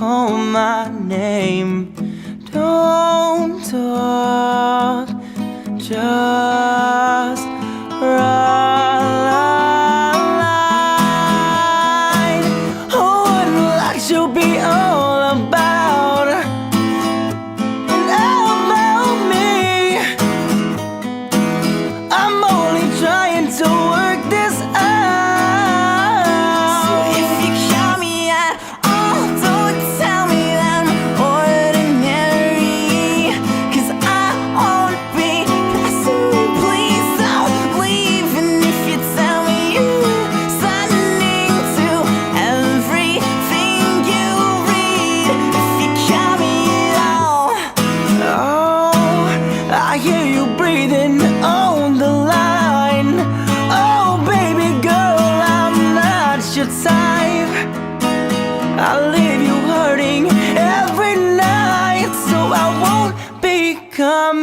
call my name. Don't talk, just ride. Oh, what life should be all about, and about me. I'm only trying to work this out. So if you count me at all, don't tell me that I'm ordinary, 'cause I won't be passing you. Please don't leave. And if you tell me you're listening to everything you read, if you count me at all. Oh, I hear you breathing on the line. Oh, baby girl, I'm not your type. I leave you hurting every night, so I won't become